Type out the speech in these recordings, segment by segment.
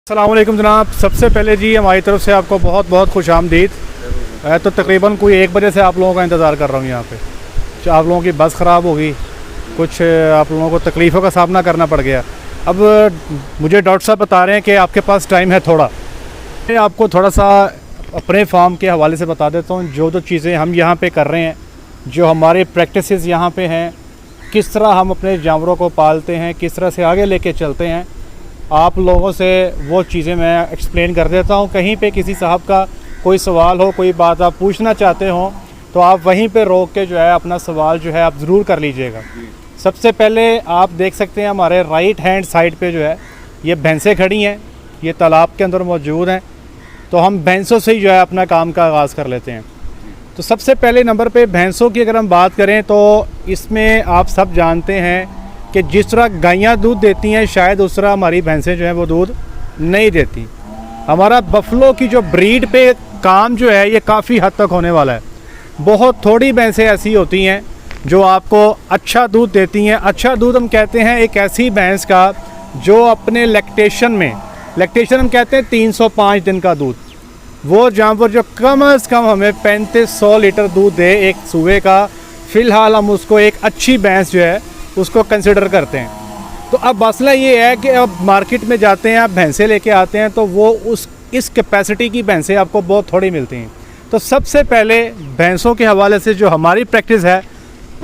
अस्सलाम वालेकुम जनाब। सबसे पहले जी हमारी तरफ से आपको बहुत बहुत खुश आमदीद। तो तकरीबन कोई 1 बजे से आप लोगों का इंतज़ार कर रहा हूँ यहाँ पे। आप लोगों की बस ख़राब होगी, कुछ आप लोगों को तकलीफ़ों का सामना करना पड़ गया। अब मुझे डॉक्टर साहब बता रहे हैं कि आपके पास टाइम है थोड़ा। मैं आपको थोड़ा सा अपने फार्म के हवाले से बता देता हूँ, जो चीज़ें हम यहाँ पर कर रहे हैं, जो हमारे प्रैक्टिसेस यहाँ पर हैं, किस तरह हम अपने जानवरों को पालते हैं, किस तरह से आगे लेके चलते हैं। आप लोगों से वो चीज़ें मैं एक्सप्लेन कर देता हूँ। कहीं पे किसी साहब का कोई सवाल हो, कोई बात आप पूछना चाहते हो, तो आप वहीं पे रोक के जो है अपना सवाल जो है आप ज़रूर कर लीजिएगा। सबसे पहले आप देख सकते हैं हमारे राइट हैंड साइड पे जो है ये भैंसें खड़ी हैं, ये तालाब के अंदर मौजूद हैं। तो हम भैंसों से ही जो है अपना काम का आगाज़ कर लेते हैं। तो सबसे पहले नंबर पर भैंसों की अगर हम बात करें तो इसमें आप सब जानते हैं कि जिस तरह गायें दूध देती हैं, शायद उस तरह हमारी भैंसें जो हैं वो दूध नहीं देती। हमारा बफलो की जो ब्रीड पे काम जो है ये काफ़ी हद तक होने वाला है। बहुत थोड़ी भैंसें ऐसी होती हैं जो आपको अच्छा दूध देती हैं। अच्छा दूध हम कहते हैं एक ऐसी भैंस का जो अपने लैक्टेशन हम कहते हैं 305 दिन का दूध, वो जानवर जो कम अज़ कम हमें 3500 लीटर दूध दे एक सूबे का, फ़िलहाल हम उसको एक अच्छी भैंस जो है उसको कंसिडर करते हैं। तो अब मसला ये है कि अब मार्केट में जाते हैं, आप भैंसें लेके आते हैं तो वो इस कैपेसिटी की भैंसें आपको बहुत थोड़ी मिलती हैं। तो सबसे पहले भैंसों के हवाले से जो हमारी प्रैक्टिस है,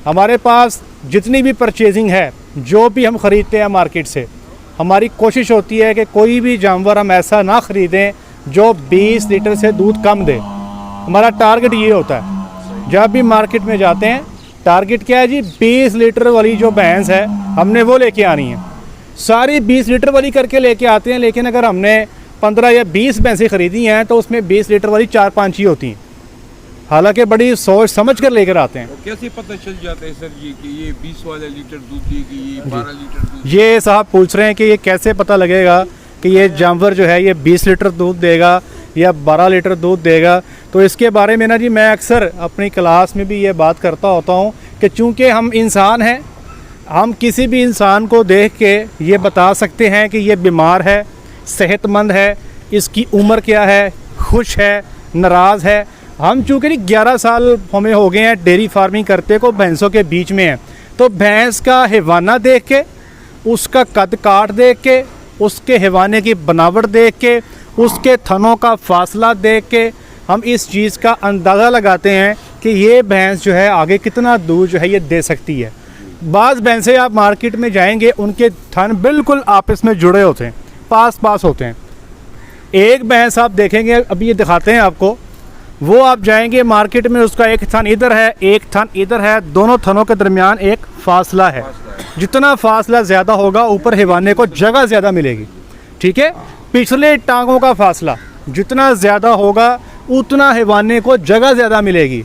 हमारे पास जितनी भी परचेजिंग है, जो भी हम ख़रीदते हैं मार्केट से, हमारी कोशिश होती है कि कोई भी जानवर हम ऐसा ना ख़रीदें जो 20 लीटर से दूध कम दे। हमारा टारगेट ये होता है जब भी मार्केट में जाते हैं। टारगेट क्या है जी? 20 लीटर वाली जो भैंस है हमने वो लेके आनी है। सारी 20 लीटर वाली करके लेके आते हैं, लेकिन अगर हमने 15 या 20 भैंसें ख़रीदी हैं तो उसमें 20 लीटर वाली 4-5 ही होती हैं। हालांकि बड़ी सोच समझ कर लेकर आते हैं। कैसे पता चल जाता है सर ये कि ये 20 वाला लीटर दूध देगी, ये 12 लीटर दूध? ये साहब पूछ रहे हैं कि ये कैसे पता लगेगा कि ये जानवर जो है ये 20 लीटर दूध देगा या 12 लीटर दूध देगा। तो इसके बारे में ना जी मैं अक्सर अपनी क्लास में भी ये बात करता होता हूँ कि चूँकि हम इंसान हैं, हम किसी भी इंसान को देख के ये बता सकते हैं कि ये बीमार है, सेहतमंद है, इसकी उम्र क्या है, खुश है, नाराज़ है। हम चूँकि 11 साल हमें हो गए हैं डेयरी फार्मिंग करते को भैंसों के बीच में है, तो भैंस का हैवाना देख के, उसका कद काट देख के, उसके हैवाने की बनावट देख के, उसके थनों का फासला देख के हम इस चीज़ का अंदाज़ा लगाते हैं कि ये भैंस जो है आगे कितना दूध जो है ये दे सकती है। बाज़ भैंसें आप मार्केट में जाएंगे, उनके थन बिल्कुल आपस में जुड़े होते हैं, पास होते हैं। एक भैंस आप देखेंगे, अभी ये दिखाते हैं आपको, वो आप जाएंगे मार्केट में, उसका एक थन इधर है, एक थन इधर है, दोनों थनों के दरमियान एक फासला है। जितना फासला ज़्यादा होगा ऊपर हैवाने को जगह ज़्यादा मिलेगी, ठीक है। पिछले टांगों का फासला जितना ज़्यादा होगा उतना हैवाने को जगह ज़्यादा मिलेगी।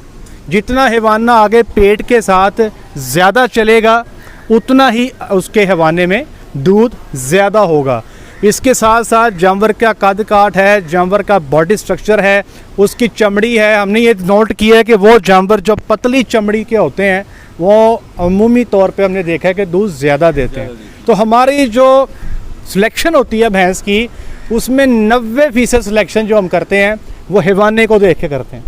जितना हैवाना आगे पेट के साथ ज़्यादा चलेगा उतना ही उसके हैवाने में दूध ज़्यादा होगा। इसके साथ साथ जानवर का कद काट है, जानवर का बॉडी स्ट्रक्चर है, उसकी चमड़ी है। हमने ये नोट किया है कि वो जानवर जो पतली चमड़ी के होते हैं वो अमूमी तौर पे हमने देखा है कि दूध ज़्यादा देते हैं। तो हमारी जो सिलेक्शन होती है भैंस की, उसमें 90% सिलेक्शन जो हम करते हैं वो हैवाने को देख के करते हैं,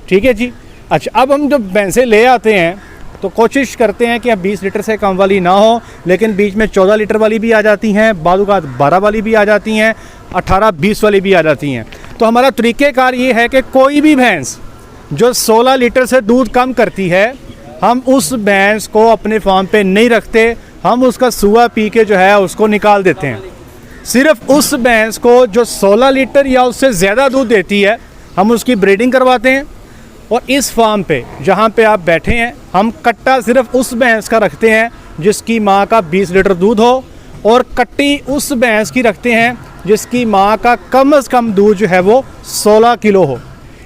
ठीक है जी। अच्छा, अब हम जब भैंसें ले आते हैं तो कोशिश करते हैं कि अब 20 लीटर से कम वाली ना हो, लेकिन बीच में 14 लीटर वाली भी आ जाती हैं, बादुकात 12 वाली भी आ जाती हैं, 18-20 वाली भी आ जाती हैं। तो हमारा तरीक़ेकार ये है कि कोई भी भैंस जो 16 लीटर से दूध कम करती है, हम उस भैंस को अपने फार्म पे नहीं रखते, हम उसका सूआ पी के जो है उसको निकाल देते हैं। सिर्फ उस भैंस को जो 16 लीटर या उससे ज़्यादा दूध देती है हम उसकी ब्रीडिंग करवाते हैं। और इस फार्म पे जहाँ पे आप बैठे हैं, हम कट्टा सिर्फ उस भैंस का रखते हैं जिसकी माँ का 20 लीटर दूध हो, और कट्टी उस भैंस की रखते हैं जिसकी माँ का कम से कम दूध जो है वो 16 किलो हो।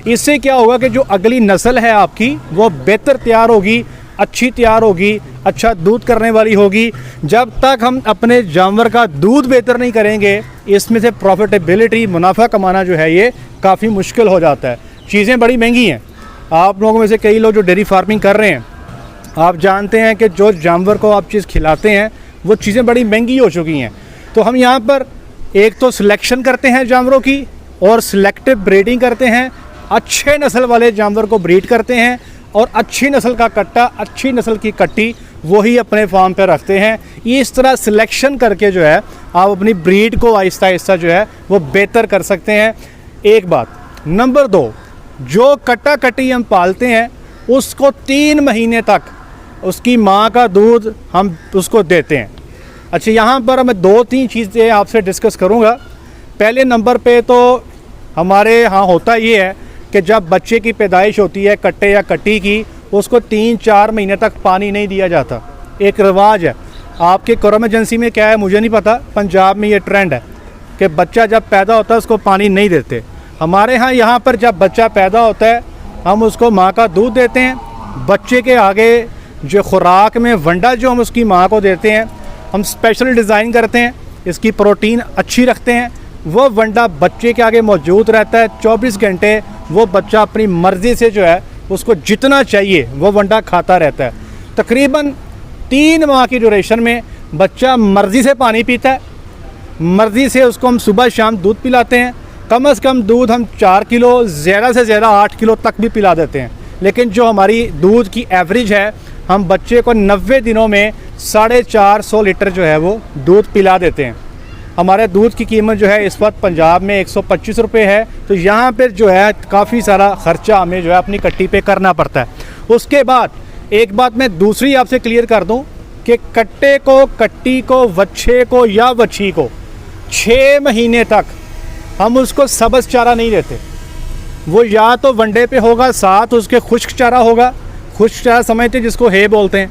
इससे क्या होगा कि जो अगली नस्ल है आपकी वो बेहतर तैयार होगी, अच्छी तैयार होगी, अच्छा दूध करने वाली होगी। जब तक हम अपने जानवर का दूध बेहतर नहीं करेंगे, इसमें से प्रॉफिटेबिलिटी, मुनाफा कमाना जो है ये काफ़ी मुश्किल हो जाता है। चीज़ें बड़ी महंगी हैं। आप लोगों में से कई लोग जो डेयरी फार्मिंग कर रहे हैं, आप जानते हैं कि जो जानवर को आप चीज़ खिलाते हैं वो चीज़ें बड़ी महंगी हो चुकी हैं। तो हम यहाँ पर एक तो सिलेक्शन करते हैं जानवरों की और सिलेक्टिव ब्रीडिंग करते हैं, अच्छे नस्ल वाले जानवर को ब्रीड करते हैं और अच्छी नस्ल का कट्टा, अच्छी नस्ल की कट्टी वही अपने फार्म पे रखते हैं। इस तरह सिलेक्शन करके जो है आप अपनी ब्रीड को आहिस्ता आहिस्ता जो है वो बेहतर कर सकते हैं। एक बात। नंबर 2, जो कट्टा कट्टी हम पालते हैं उसको 3 महीने तक उसकी माँ का दूध हम उसको देते हैं। अच्छा, यहाँ पर मैं 2-3 चीज़ें आपसे डिस्कस करूँगा। पहले नंबर पे तो हमारे यहाँ होता ये है कि जब बच्चे की पैदाइश होती है कट्टे या कट्टी की, उसको 3-4 महीने तक पानी नहीं दिया जाता। एक रिवाज है। आपके क्रम एजेंसी में क्या है मुझे नहीं पता, पंजाब में ये ट्रेंड है कि बच्चा जब पैदा होता है उसको पानी नहीं देते। हमारे यहाँ पर जब बच्चा पैदा होता है हम उसको माँ का दूध देते हैं। बच्चे के आगे जो खुराक में वंडा जो हम उसकी माँ को देते हैं, हम स्पेशल डिज़ाइन करते हैं, इसकी प्रोटीन अच्छी रखते हैं। वो वंडा बच्चे के आगे मौजूद रहता है 24 घंटे। वो बच्चा अपनी मर्ज़ी से जो है उसको जितना चाहिए वो वंडा खाता रहता है। तकरीबन 3 माह की ड्यूरेशन में बच्चा मर्ज़ी से पानी पीता है, मर्ज़ी से उसको हम सुबह शाम दूध पिलाते हैं। कम से कम दूध हम 4 किलो, ज़्यादा से ज़्यादा 8 किलो तक भी पिला देते हैं। लेकिन जो हमारी दूध की एवरेज है, हम बच्चे को 90 दिनों में 450 लीटर जो है वो दूध पिला देते हैं। हमारे दूध की कीमत जो है इस वक्त पंजाब में 125 रुपये है। तो यहाँ पर जो है काफ़ी सारा ख़र्चा हमें जो है अपनी कट्टी पे करना पड़ता है। उसके बाद एक बात मैं दूसरी आपसे क्लियर कर दूँ कि कट्टे को, कट्टी को, वच्छे को या वच्छी को 6 महीने तक हम उसको सब्ज़ चारा नहीं देते। वो या तो वंडे पे होगा, साथ उसके खुश्क चारा होगा। खुश्क चारा समझते हैं जिसको हे बोलते हैं,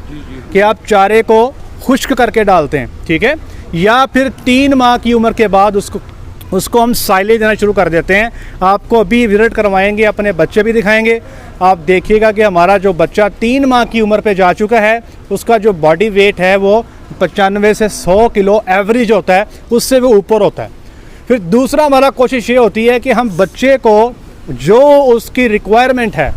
कि आप चारे को खुश्क करके डालते हैं, ठीक है। या फिर 3 माह की उम्र के बाद उसको हम साइलेज देना शुरू कर देते हैं। आपको अभी विजिट करवाएंगे, अपने बच्चे भी दिखाएंगे। आप देखिएगा कि हमारा जो बच्चा 3 माह की उम्र पे जा चुका है, उसका जो बॉडी वेट है वो 95 से 100 किलो एवरेज होता है, उससे वो ऊपर होता है। फिर दूसरा हमारा कोशिश ये होती है कि हम बच्चे को जो उसकी रिक्वायरमेंट है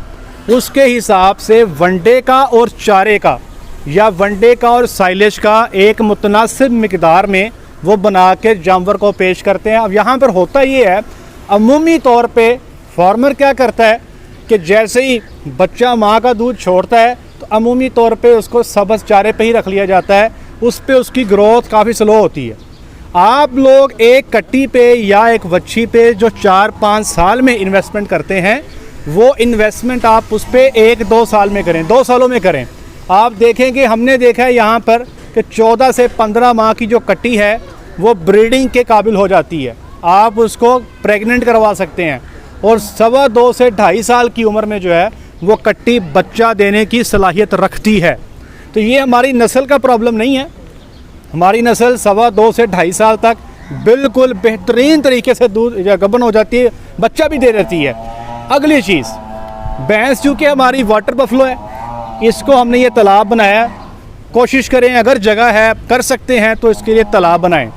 उसके हिसाब से वनडे का और चारे का या वनडे का और साइलेज का एक मुतनासिब मिकदार में वो बना के जानवर को पेश करते हैं। अब यहाँ पर होता ये है, अमूमी तौर पे फार्मर क्या करता है कि जैसे ही बच्चा माँ का दूध छोड़ता है तो अमूमी तौर पे उसको सब्ज़ चारे पे ही रख लिया जाता है। उस पे उसकी ग्रोथ काफ़ी स्लो होती है। आप लोग एक कट्टी पे या एक वच्छी पे जो 4-5 साल में इन्वेस्टमेंट करते हैं, वो इन्वेस्टमेंट आप उस पर 1-2 साल में करें, 2 सालों में करें। आप देखेंगे, हमने देखा है यहाँ पर कि 14 से 15 माह की जो कट्टी है वो ब्रीडिंग के काबिल हो जाती है। आप उसको प्रेग्नेंट करवा सकते हैं और 2.25 से 2.5 साल की उम्र में जो है वो कट्टी बच्चा देने की सलाहियत रखती है। तो ये हमारी नस्ल का प्रॉब्लम नहीं है। हमारी नस्ल 2.25 से 2.5 साल तक बिल्कुल बेहतरीन तरीके से दूध या गबन हो जाती है, बच्चा भी दे देती है। अगली चीज़, भैंस चूँकि हमारी वाटर बफलो है, इसको हमने ये तालाब बनाया। कोशिश करें, अगर जगह है, कर सकते हैं तो इसके लिए तालाब बनाएं।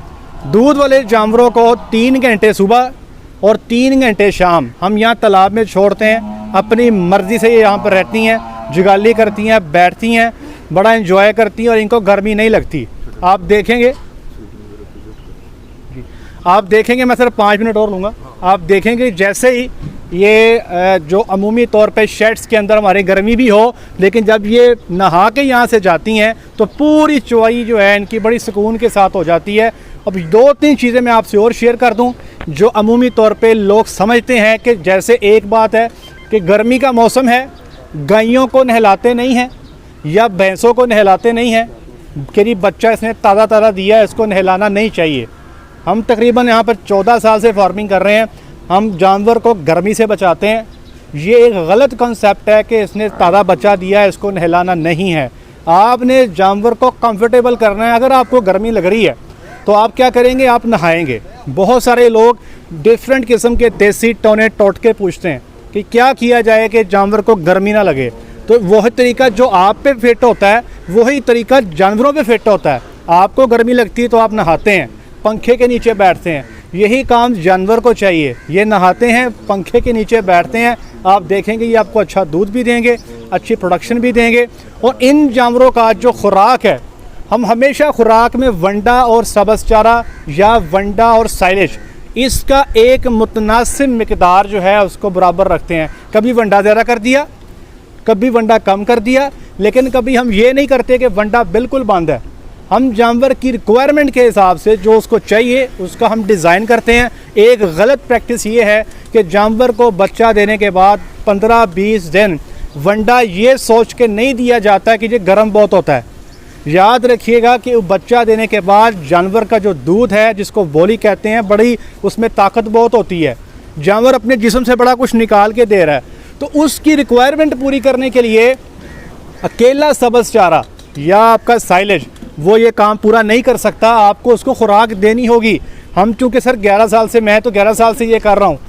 दूध वाले जानवरों को 3 घंटे सुबह और 3 घंटे शाम हम यहाँ तालाब में छोड़ते हैं। अपनी मर्ज़ी से ये यहाँ पर रहती हैं, जुगाली करती हैं, बैठती हैं, बड़ा इंजॉय करती हैं और इनको गर्मी नहीं लगती। आप देखेंगे मैं सिर्फ 5 मिनट और लूँगा। आप देखेंगे जैसे ही ये जो अमूमी तौर पे शेड्स के अंदर हमारी गर्मी भी हो, लेकिन जब ये नहा के यहाँ से जाती हैं तो पूरी चुवाई जो है इनकी बड़ी सुकून के साथ हो जाती है। अब 2-3 चीज़ें मैं आपसे और शेयर कर दूं जो अमूमी तौर पे लोग समझते हैं कि जैसे एक बात है कि गर्मी का मौसम है, गायों को नहलाते नहीं हैं या भैंसों को नहलाते नहीं हैं कि बच्चा इसने ताज़ा दिया है, इसको नहलाना नहीं चाहिए। हम तकरीबन यहाँ पर 14 साल से फार्मिंग कर रहे हैं। हम जानवर को गर्मी से बचाते हैं। ये एक गलत कॉन्सेप्ट है कि इसने ताज़ा बच्चा दिया है, इसको नहलाना नहीं है। आपने जानवर को कंफर्टेबल करना है। अगर आपको गर्मी लग रही है तो आप क्या करेंगे, आप नहाएंगे। बहुत सारे लोग डिफरेंट किस्म के देसी टोने टोटके पूछते हैं कि क्या किया जाए कि जानवर को गर्मी ना लगे। तो वही तरीका जो आप पे फिट होता है वही तरीका जानवरों पे फिट होता है। आपको गर्मी लगती है तो आप नहाते हैं, पंखे के नीचे बैठते हैं। यही काम जानवर को चाहिए। ये नहाते हैं, पंखे के नीचे बैठते हैं। आप देखेंगे ये आपको अच्छा दूध भी देंगे, अच्छी प्रोडक्शन भी देंगे। और इन जानवरों का जो खुराक है हम हमेशा खुराक में वंडा और सब्ज़ चारा या वंडा और साइलेज इसका एक मुतनासिब मिकदार जो है उसको बराबर रखते हैं। कभी वंडा ज़्यादा कर दिया, कभी वंडा कम कर दिया, लेकिन कभी हम ये नहीं करते कि वंडा बिल्कुल बंद है। हम जानवर की रिक्वायरमेंट के हिसाब से जो उसको चाहिए उसका हम डिज़ाइन करते हैं। एक गलत प्रैक्टिस ये है कि जानवर को बच्चा देने के बाद 15-20 दिन वंडा ये सोच के नहीं दिया जाता कि ये गर्म बहुत होता है। याद रखिएगा कि बच्चा देने के बाद जानवर का जो दूध है, जिसको बोली कहते हैं, बड़ी उसमें ताकत बहुत होती है। जानवर अपने जिस्म से बड़ा कुछ निकाल के दे रहा है, तो उसकी रिक्वायरमेंट पूरी करने के लिए अकेला सब्ज़ चारा या आपका साइलेज वो ये काम पूरा नहीं कर सकता। आपको उसको खुराक देनी होगी। हम चूँकि सर 11 साल से, मैं तो 11 साल से ये कर रहा हूँ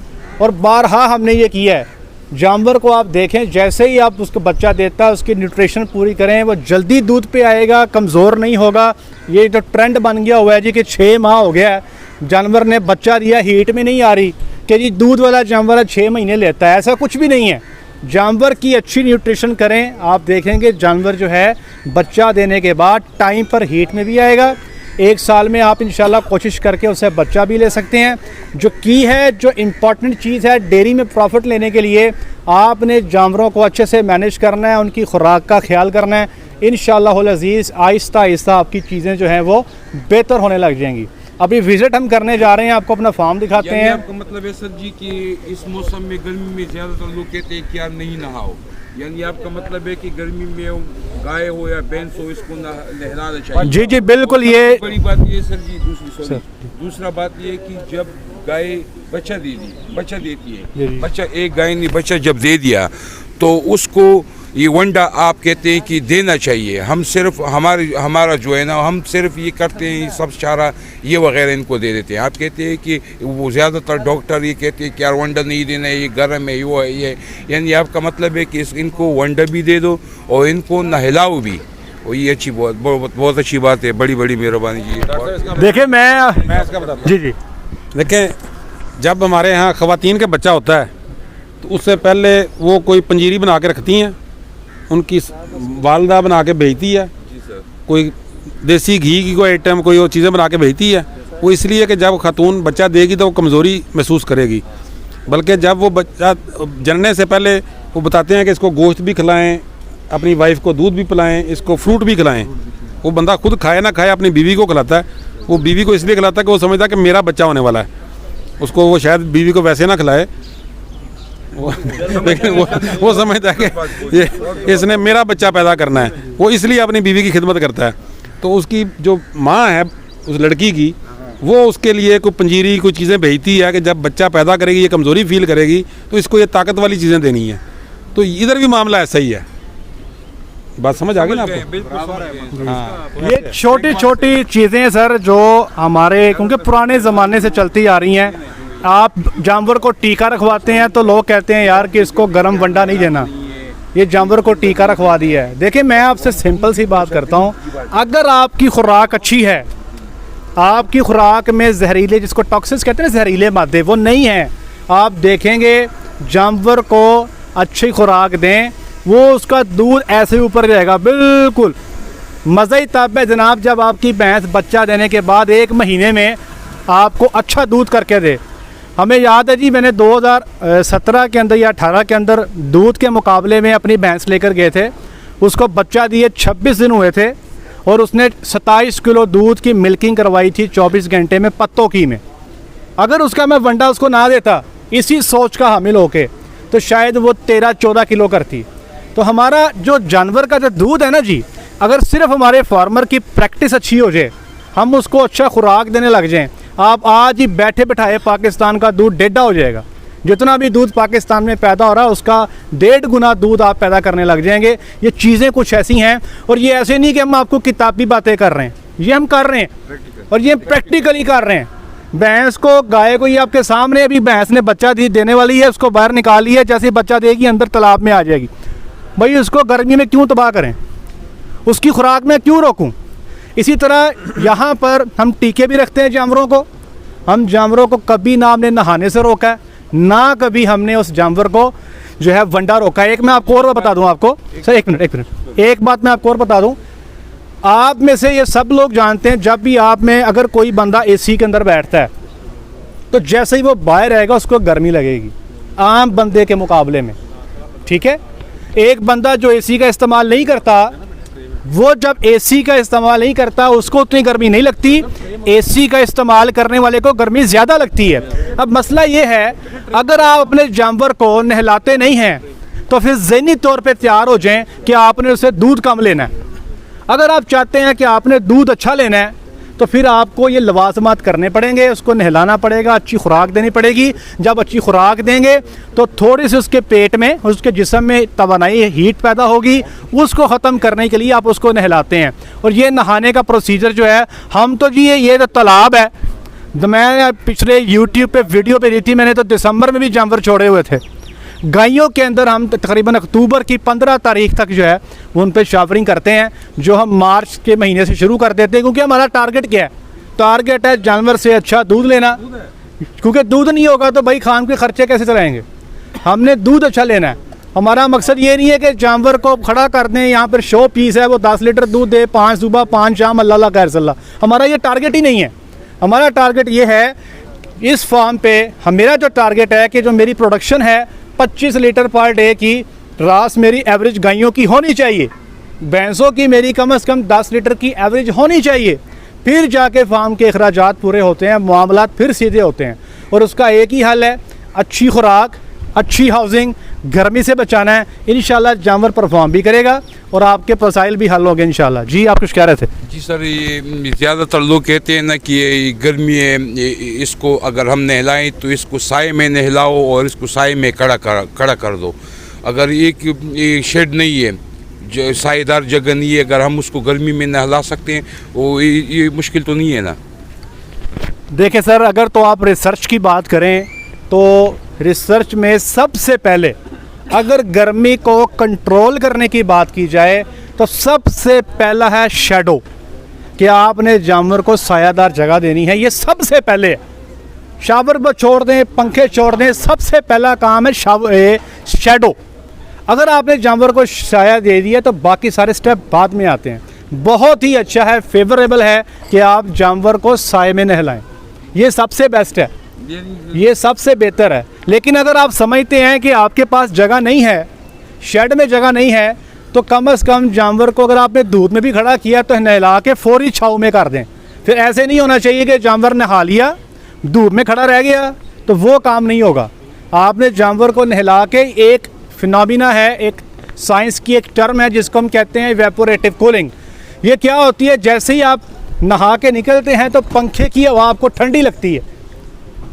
और बारहा हमने ये किया है। जानवर को आप देखें, जैसे ही आप उसको बच्चा देता है उसकी न्यूट्रिशन पूरी करें, वो जल्दी दूध पे आएगा, कमज़ोर नहीं होगा। ये जो ट्रेंड बन गया हुआ है जी कि 6 माह हो गया है जानवर ने बच्चा दिया, हीट में नहीं आ रही कि जी दूध वाला जानवर 6 महीने लेता है, ऐसा कुछ भी नहीं है। जानवर की अच्छी न्यूट्रिशन करें, आप देखेंगे जानवर जो है बच्चा देने के बाद टाइम पर हीट में भी आएगा। 1 साल में आप इंशाल्लाह कोशिश करके उससे बच्चा भी ले सकते हैं। जो की है, जो इम्पॉर्टेंट चीज़ है डेयरी में प्रॉफिट लेने के लिए, आपने जानवरों को अच्छे से मैनेज करना है, उनकी खुराक का ख्याल करना है। इंशाअल्लाहुल अज़ीज़ आहिस्ता आहिस्ता आपकी चीज़ें जो हैं वो बेहतर होने लग जाएंगी। अभी विज़िट हम करने जा रहे हैं, आपको अपना फार्म दिखाते हैं। आपका मतलब है सर जी कि इस मौसम में, गर्मी में ज़्यादातर लोग कहते हैं कि यार नहीं नहाओ, यानी आपका मतलब है कि गर्मी में गाय हो या भैंस हो इसको नहलाना चाहिए। जी जी बिल्कुल। ये बड़ी बात ये सर जी, दूसरा बात ये कि जब गाय बच्चा देती है, बच्चा एक गाय ने बच्चा जब दे दिया तो उसको ये वंडा आप कहते हैं कि देना चाहिए। हम सिर्फ हमारा जो है ना, हम सिर्फ ये करते हैं, सब चारा ये वगैरह इनको दे देते हैं। आप कहते हैं कि वो ज़्यादातर डॉक्टर ये कहते हैं कि यार वंडा नहीं देना है, ये गर्म है, वो है, ये, यानी आपका मतलब है कि इनको वंडा भी दे दो और इनको नहलाओ भी, और ये अच्छी बहुत अच्छी बात है। बड़ी बड़ी मेहरबानी जी। देखिए मैं इसका बताता हूँ। जी देखें, जब हमारे यहाँ ख़वातीन का बच्चा होता है तो उससे पहले वो कोई पंजीरी बना के रखती हैं, उनकी वालदा बना के भेजती है, कोई देसी घी की कोई आइटम, कोई और चीज़ें बना के भेजती है। वो इसलिए कि जब खातून बच्चा देगी तो वो कमज़ोरी महसूस करेगी। बल्कि जब वो बच्चा जनने से पहले वो बताते हैं कि इसको गोश्त भी खिलाएं, अपनी वाइफ को दूध भी पिलाएं, इसको फ्रूट भी खिलाएं। वो बंदा खुद खाए ना खाए अपनी बीवी को खिलाता है। वो बीवी को इसलिए खिलाता है कि वो समझता है कि मेरा बच्चा होने वाला है। उसको वो शायद बीवी को वैसे ना खिलाए, लेकिन वो समझता है कि ये इसने मेरा बच्चा पैदा करना है, वो इसलिए अपनी बीवी की खिदमत करता है। तो उसकी जो माँ है उस लड़की की, वो उसके लिए कोई पंजीरी, कोई चीज़ें भेजती है कि जब बच्चा पैदा करेगी, ये कमज़ोरी फील करेगी तो इसको ये ताकत वाली चीज़ें देनी है। तो इधर भी मामला ऐसा ही है। बात समझ आ गई ना आपको? हाँ, ये छोटी छोटी चीज़ें हैं सर जो हमारे, क्योंकि पुराने ज़माने से चलती आ रही हैं। आप जानवर को टीका रखवाते हैं तो लोग कहते हैं यार कि इसको गर्म वंडा नहीं देना, ये जानवर को टीका रखवा दिया है। देखिए मैं आपसे सिंपल सी बात करता हूँ, अगर आपकी खुराक अच्छी है, आपकी खुराक में जहरीले, जिसको टॉक्सिन्स कहते हैं ना, जहरीले मादे, वो नहीं है, आप देखेंगे जानवर को अच्छी खुराक दें, वो उसका दूध ऐसे ऊपर जाएगा। बिल्कुल मज़ा ही तब है जनाब जब आपकी भैंस बच्चा देने के बाद 1 महीने में आपको अच्छा दूध करके दे। हमें याद है जी, मैंने 2017 के अंदर या 18 के अंदर दूध के मुकाबले में अपनी भैंस लेकर गए थे, उसको बच्चा दिए 26 दिन हुए थे और उसने 27 किलो दूध की मिल्किंग करवाई थी 24 घंटे में पत्तों की में। अगर उसका मैं वंडा उसको ना देता इसी सोच का हामिल होके, तो शायद वो 13-14 किलो करती। तो हमारा जो जानवर का जो दूध है ना जी, अगर सिर्फ हमारे फार्मर की प्रैक्टिस अच्छी हो जाए, हम उसको अच्छा खुराक देने लग जाएं, आप आज ही बैठे बैठाए पाकिस्तान का दूध 1.5 हो जाएगा। जितना भी दूध पाकिस्तान में पैदा हो रहा है उसका 1.5 गुना दूध आप पैदा करने लग जाएंगे। ये चीज़ें कुछ ऐसी हैं, और ये ऐसे नहीं कि हम आपको किताबी बातें कर रहे हैं, ये हम कर रहे हैं और ये प्रैक्टिकली कर रहे हैं। भैंस को, गाय को, ये आपके सामने अभी भैंस ने बच्चा देने वाली है, उसको बाहर निकाली है, जैसे बच्चा देगी अंदर तालाब में आ जाएगी। भाई उसको गर्मी में क्यों तबाह करें, उसकी खुराक में क्यों रोकूं? इसी तरह यहाँ पर हम टीके भी रखते हैं जानवरों को। हम जानवरों को कभी ना हमने नहाने से रोका है, ना कभी हमने उस जानवर को जो है वंडा रोका है। एक मैं आपको और बता दूं, आपको सर एक मिनट एक बात मैं आपको और बता दूं, आप में से ये सब लोग जानते हैं, जब भी आप में अगर कोई बंदा एसी के अंदर बैठता है तो जैसे ही वो बाहर आएगा उसको गर्मी लगेगी आम बंदे के मुकाबले में, ठीक है। एक बंदा जो एसी का इस्तेमाल नहीं करता, वो जब एसी का इस्तेमाल नहीं करता उसको उतनी गर्मी नहीं लगती, एसी का इस्तेमाल करने वाले को गर्मी ज़्यादा लगती है। अब मसला ये है, अगर आप अपने जानवर को नहलाते नहीं हैं तो फिर ज़हनी तौर पे तैयार हो जाएं कि आपने उसे दूध कम लेना है। अगर आप चाहते हैं कि आपने दूध अच्छा लेना है तो फिर आपको ये लवाजमात करने पड़ेंगे, उसको नहलाना पड़ेगा, अच्छी खुराक देनी पड़ेगी। जब अच्छी खुराक देंगे तो थोड़ी सी उसके पेट में, उसके जिस्म में तवानाई, हीट पैदा होगी, उसको ख़त्म करने के लिए आप उसको नहलाते हैं। और ये नहाने का प्रोसीजर जो है, हम तो जी ये तो तालाब है, मैं पिछले यूट्यूब पे वीडियो पे दी थी मैंने, तो दिसंबर में भी जानवर छोड़े हुए थे। गायों के अंदर हम तकरीबन अक्टूबर की 15 तारीख तक जो है वो उन पर शावरिंग करते हैं, जो हम मार्च के महीने से शुरू कर देते हैं। क्योंकि हमारा टारगेट क्या है? टारगेट है जानवर से अच्छा दूध लेना, क्योंकि दूध नहीं होगा तो भाई खान के खर्चे कैसे चलाएंगे। हमने दूध अच्छा लेना है। हमारा मकसद ये नहीं है कि जानवर को खड़ा कर दें, यहाँ पर शो पीस है वो 10 लीटर दूध दे, 5 सुबह 5 शाम, अल्लाह खैर सल्ला। हमारा ये टारगेट ही नहीं है। हमारा टारगेट ये है, इस फार्म पे मेरा जो टारगेट है कि जो मेरी प्रोडक्शन है 25 लीटर पर डे की रास मेरी एवरेज गायों की होनी चाहिए, भैंसों की मेरी कम से कम 10 लीटर की एवरेज होनी चाहिए। फिर जाके फार्म के अखराजात पूरे होते हैं, मामलात फिर सीधे होते हैं। और उसका एक ही हल है, अच्छी खुराक, अच्छी हाउसिंग, गर्मी से बचाना है। इंशाल्लाह जानवर परफॉर्म भी करेगा और आपके मसाइल भी हल होंगे इंशाल्लाह। जी आप कुछ कह रहे थे? जी सर, ये ज़्यादातर लोग कहते हैं ना कि ये गर्मी है, इसको अगर हम नहलाएं तो इसको साए में नहलाओ और इसको साए में खड़ा कर दो। अगर एक शेड नहीं है, जो साएदार जगह नहीं है, अगर हम उसको गर्मी में नहला सकते हैं, वो ये मुश्किल तो नहीं है ना। देखें सर, अगर तो आप रिसर्च की बात करें तो रिसर्च में सबसे पहले अगर गर्मी को कंट्रोल करने की बात की जाए तो सबसे पहला है शैडो, कि आपने जानवर को सायादार जगह देनी है। ये सबसे पहले है। शावर पर छोड़ दें, पंखे छोड़ दें, सबसे पहला काम है शैडो। अगर आपने जानवर को साया दे दिया तो बाकी सारे स्टेप बाद में आते हैं। बहुत ही अच्छा है, फेवरेबल है कि आप जानवर को साए में नहलाएं। ये सबसे बेस्ट है, ये सबसे बेहतर है। लेकिन अगर आप समझते हैं कि आपके पास जगह नहीं है, शेड में जगह नहीं है, तो कम से कम जानवर को अगर आपने धूप में भी खड़ा किया तो नहला के फौरी छाँव में कर दें। फिर ऐसे नहीं होना चाहिए कि जानवर नहा लिया, धूप में खड़ा रह गया, तो वो काम नहीं होगा। आपने जानवर को नहला के, एक फिनोमिना है, एक साइंस की एक टर्म है जिसको हम कहते हैं इवेपोरेटिव कूलिंग। ये क्या होती है, जैसे ही आप नहा के निकलते हैं तो पंखे की हवा आपको ठंडी लगती है।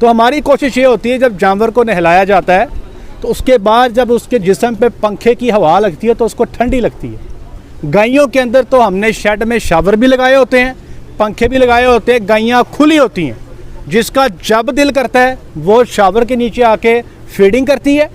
तो हमारी कोशिश ये होती है, जब जानवर को नहलाया जाता है तो उसके बाद जब उसके जिस्म पे पंखे की हवा लगती है तो उसको ठंडी लगती है। गायों के अंदर तो हमने शेड में शावर भी लगाए होते हैं, पंखे भी लगाए होते हैं, गायें खुली होती हैं। जिसका जब दिल करता है वो शावर के नीचे आके फीडिंग करती है।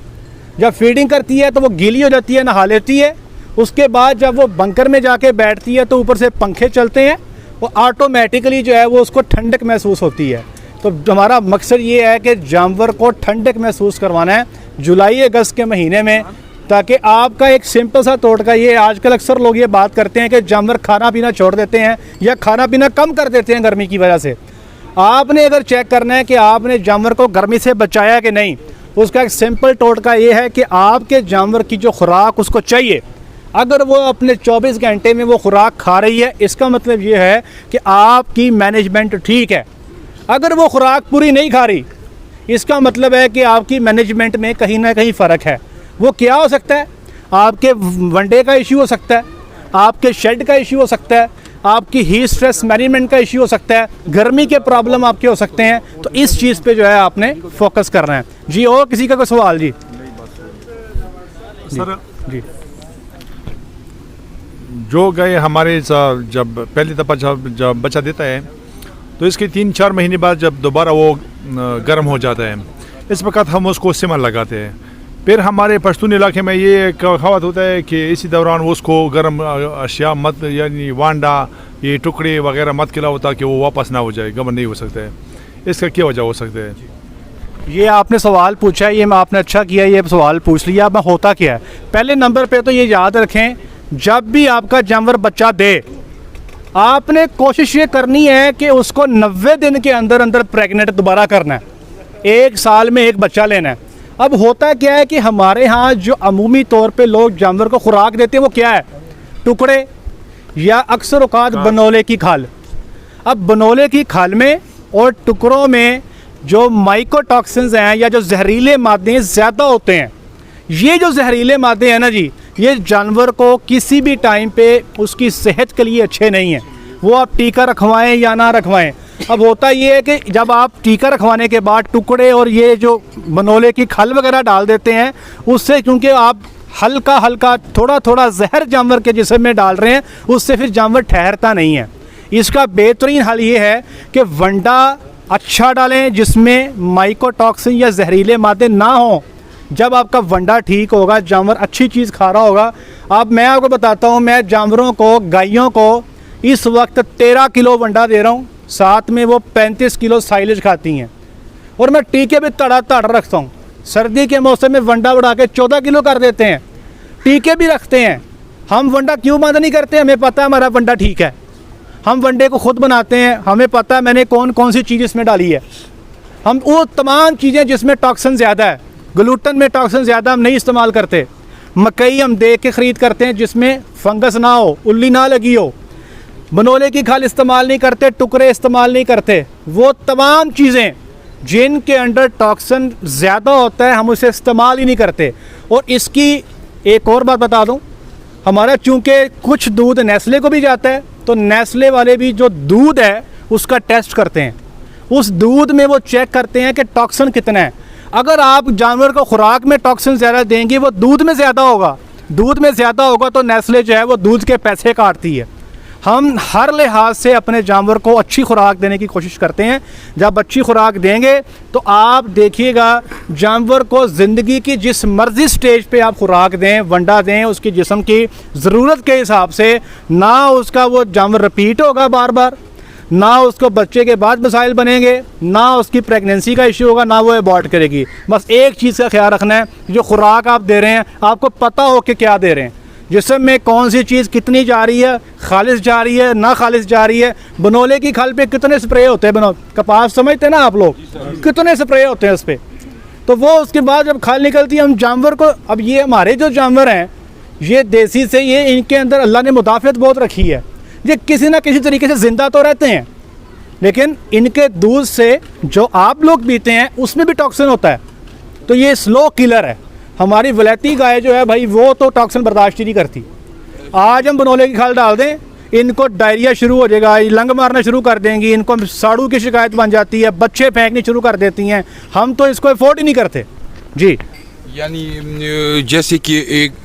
जब फीडिंग करती है तो वो गीली हो जाती है, नहा लेती है। उसके बाद जब वो बंकर में जाके बैठती है तो ऊपर से पंखे चलते हैं, वो ऑटोमेटिकली जो है वो उसको ठंडक महसूस होती है। तो हमारा मकसद ये है कि जानवर को ठंडक महसूस करवाना है जुलाई अगस्त के महीने में, ताकि आपका एक सिंपल सा टोटका ये, आजकल अक्सर लोग ये बात करते हैं कि जानवर खाना पीना छोड़ देते हैं या खाना पीना कम कर देते हैं गर्मी की वजह से। आपने अगर चेक करना है कि आपने जानवर को गर्मी से बचाया कि नहीं, उसका एक सिंपल टोटका ये है कि आपके जानवर की जो खुराक उसको चाहिए, अगर वो अपने 24 घंटे में वो खुराक खा रही है, इसका मतलब ये है कि आपकी मैनेजमेंट ठीक है। अगर वो खुराक पूरी नहीं खा रही, इसका मतलब है कि आपकी मैनेजमेंट में कहीं ना कहीं फ़र्क है। वो क्या हो सकता है? आपके वनडे का इश्यू हो सकता है, आपके शेड का इश्यू हो सकता है, आपकी हीट स्ट्रेस मैनेजमेंट का इश्यू हो सकता है, गर्मी के प्रॉब्लम आपके हो सकते हैं। तो इस चीज़ पे जो है आपने फोकस करना है। जी और किसी का कोई सवाल? जी सर, जी जो गाय हमारे जब पहली दफ़ा जब बच्चा देता है तो इसके 3-4 महीने बाद जब दोबारा वो गर्म हो जाता है, इस वक्त हम उसको सिमर लगाते हैं। फिर हमारे पश्तून इलाके में ये कहावत होता है कि इसी दौरान उसको गर्म अशिया मत, यानी वांडा, ये टुकड़े वगैरह मत खिलाओ ताकि वो वापस ना हो जाए, गमन नहीं हो सकता है। इसका क्या वजह हो सकता है? ये आपने सवाल पूछा है, ये मैं आपने अच्छा किया, ये सवाल पूछ लिया। अब होता क्या है, पहले नंबर पे तो ये याद रखें, जब भी आपका जानवर बच्चा दे आपने कोशिश ये करनी है कि उसको 90 दिन के अंदर अंदर प्रेग्नेंट दोबारा करना है, 1 साल में एक बच्चा लेना है। अब होता क्या है कि हमारे यहाँ जो अमूमी तौर पे लोग जानवर को खुराक देते हैं वो क्या है, टुकड़े या अक्सर औकात बनोले की खाल। अब बनोले की खाल में और टुकड़ों में जो माइकोटॉक्सिन्स हैं या जो जहरीले मादे ज़्यादा होते हैं, ये जो जहरीले मादे हैं ना जी, ये जानवर को किसी भी टाइम पे उसकी सेहत के लिए अच्छे नहीं हैं, वो आप टीका रखवाएं या ना रखवाएं। अब होता ये है कि जब आप टीका रखवाने के बाद टुकड़े और ये जो बनोले की खल वगैरह डाल देते हैं, उससे क्योंकि आप हल्का हल्का थोड़ा थोड़ा जहर जानवर के जिस्म में डाल रहे हैं, उससे फिर जानवर ठहरता नहीं है। इसका बेहतरीन हल ये है कि वंडा अच्छा डालें जिसमें माइकोटॉक्सिन या जहरीले मादे ना हों। जब आपका वंडा ठीक होगा, जानवर अच्छी चीज़ खा रहा होगा। अब मैं आपको बताता हूँ, मैं जानवरों को, गायों को इस वक्त 13 किलो वंडा दे रहा हूँ, साथ में वो 35 किलो साइलेज खाती हैं, और मैं टीके भी तड़ रखता हूँ। सर्दी के मौसम में वंडा बढ़ा के 14 किलो कर देते हैं, टीके भी रखते हैं। हम वंडा क्यों बंद नहीं करते? हमें पता है हमारा वंडा ठीक है, हम वंडे को खुद बनाते हैं, हमें पता है मैंने कौन कौन सी चीज़ इसमें डाली है। हम वो तमाम चीज़ें जिसमें टॉक्सिन ज़्यादा है, ग्लूटन में टॉक्सिन ज़्यादा हम नहीं इस्तेमाल करते। मकई हम देख के ख़रीद करते हैं जिसमें फंगस ना हो, उल्ली ना लगी हो। बनोले की खाल इस्तेमाल नहीं करते, टुकड़े इस्तेमाल नहीं करते। वो तमाम चीज़ें जिनके अंदर टॉक्सिन ज़्यादा होता है हम उसे इस्तेमाल ही नहीं करते। और इसकी एक और बात बता दूं, हमारा चूँकि कुछ दूध नेस्ले को भी जाता है, तो नेस्ले वाले भी जो दूध है उसका टेस्ट करते हैं। उस दूध में वो चेक करते हैं कि टॉक्सिन कितना है। अगर आप जानवर को खुराक में टॉक्सिन ज़्यादा देंगे, वो दूध में ज़्यादा होगा। दूध में ज़्यादा होगा तो नेस्ले जो है वो दूध के पैसे काटती है। हम हर लिहाज से अपने जानवर को अच्छी खुराक देने की कोशिश करते हैं। जब अच्छी खुराक देंगे तो आप देखिएगा जानवर को ज़िंदगी की जिस मर्ज़ी स्टेज पे आप खुराक दें, वंडा दें, उसकी जिस्म की ज़रूरत के हिसाब से, ना उसका वो जानवर रिपीट होगा बार बार, ना उसको बच्चे के बाद मसाइल बनेंगे, ना उसकी प्रेगनेंसी का इशू होगा, ना वो अबॉर्ट करेगी। बस एक चीज़ का ख्याल रखना है, जो खुराक आप दे रहे हैं आपको पता हो कि क्या दे रहे हैं, जिसम में कौन सी चीज़ कितनी जा रही है, खालिस जा रही है, ना खालिस जा रही है। बनोले की खल पे कितने स्प्रे होते हैं, कपास समझते हैं ना आप लोग, कितने स्प्रे होते हैं उस पर। तो वो उसके बाद जब खल निकलती है हम जानवर को, अब ये हमारे जो जानवर हैं ये देसी से, ये इनके अंदर अल्लाह ने मुदाफ़ियत बहुत रखी है, ये किसी ना किसी तरीके से ज़िंदा तो रहते हैं, लेकिन इनके दूध से जो आप लोग पीते हैं उसमें भी टॉक्सिन होता है। तो ये स्लो किलर है। हमारी वलैती गाय जो है भाई, वो तो टॉक्सिन बर्दाश्त ही नहीं करती। आज हम बनोले की खाल डाल दें, इनको डायरिया शुरू हो जाएगा, लंग मारना शुरू कर देंगी, इनको साड़ू की शिकायत बन जाती है, बच्चे फेंकनी शुरू कर देती हैं। हम तो इसको अफोर्ड ही नहीं करते जी। यानी जैसे कि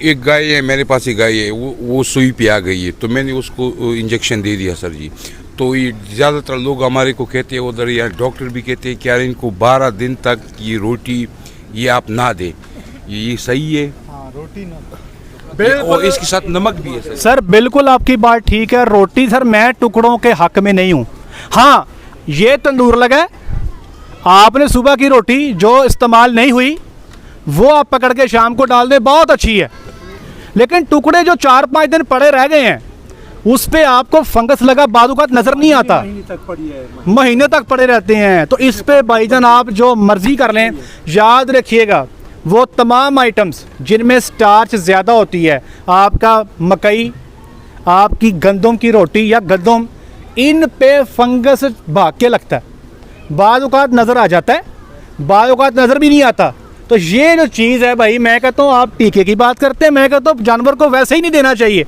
एक गाय है, मेरे पास एक गाय है, वो सुई पे आ गई है, तो मैंने उसको इंजेक्शन दे दिया सर जी। तो ये ज़्यादातर लोग हमारे को कहते हैं, उधर या डॉक्टर भी कहते हैं कि यार इनको 12 दिन तक ये रोटी ये आप ना दें, ये सही है? हाँ, रोटी ना, और इसके साथ नमक भी है सर। बिल्कुल आपकी बात ठीक है। रोटी सर मैं टुकड़ों के हक में नहीं हूँ। हाँ, ये तंदूर लगा है, आपने सुबह की रोटी जो इस्तेमाल नहीं हुई वो आप पकड़ के शाम को डाल दें, बहुत अच्छी है। लेकिन टुकड़े जो 4-5 दिन पड़े रह गए हैं उस पे आपको फंगस लगा बादुकात नज़र नहीं आता, महीने तक पड़े रहते हैं। तो इस पे भाईजान आप जो मर्ज़ी कर लें, याद रखिएगा वो तमाम आइटम्स जिनमें स्टार्च ज़्यादा होती है, आपका मकई, आपकी गंदम की रोटी या गंदम, इन पे फंगस भाग के लगता है। बादुकात नज़र आ जाता है, बादुकात नज़र भी नहीं आता। तो ये जो चीज़ है भाई, मैं कहता हूँ आप टीके की बात करते हैं, मैं कहता हूँ जानवर को वैसे ही नहीं देना चाहिए।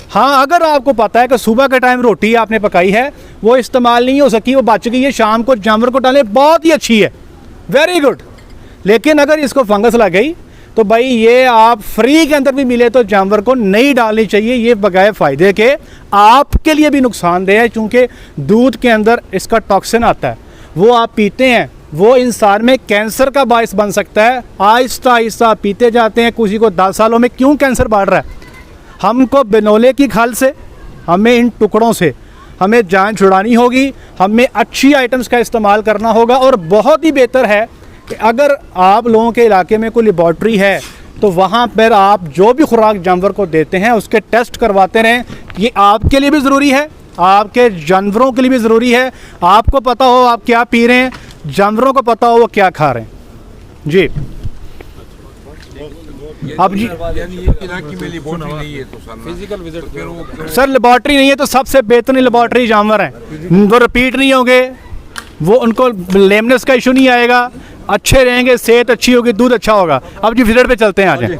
हाँ, अगर आपको पता है कि सुबह के टाइम रोटी आपने पकाई है वो इस्तेमाल नहीं हो सकी, वो बच गई है, शाम को जानवर को डालें, बहुत ही अच्छी है, वेरी गुड। लेकिन अगर इसको फंगस लग गई तो भाई ये आप फ्री के अंदर भी मिले तो जानवर को नहीं डालनी चाहिए। ये बगैर फ़ायदे के आपके लिए भी नुकसानदेह है, क्योंकि दूध के अंदर इसका टॉक्सिन आता है, वो आप पीते हैं, वो इंसान में कैंसर का बायस बन सकता है। आहिस्ता आहिस्ता पीते जाते हैं, किसी को 10 सालों में क्यों कैंसर बढ़ रहा है। हमको बनोले की खाल से, हमें इन टुकड़ों से हमें जान छुड़ानी होगी, हमें अच्छी आइटम्स का इस्तेमाल करना होगा। और बहुत ही बेहतर है कि अगर आप लोगों के इलाके में कोई लेबॉर्ट्री है तो वहाँ पर आप जो भी खुराक जानवर को देते हैं उसके टेस्ट करवाते रहें। ये आपके लिए भी ज़रूरी है, आपके जानवरों के लिए भी ज़रूरी है। आपको पता हो आप क्या पी रहे हैं, जानवरों को पता हो वो क्या खा रहे हैं। जी अब जी यानी ये इलाके में लेबोरेटरी नहीं है तो फिजिकल विजिट फिर वो सर लेबॉर्ट्री नहीं है तो सबसे बेहतरीन लेबॉर्ट्री जानवर हैं, वो रिपीट नहीं होंगे, वो उनको लेमनेस का इशू नहीं आएगा, अच्छे रहेंगे, सेहत अच्छी होगी, दूध अच्छा होगा। अब जी विजिट पे चलते हैं, आ जाए।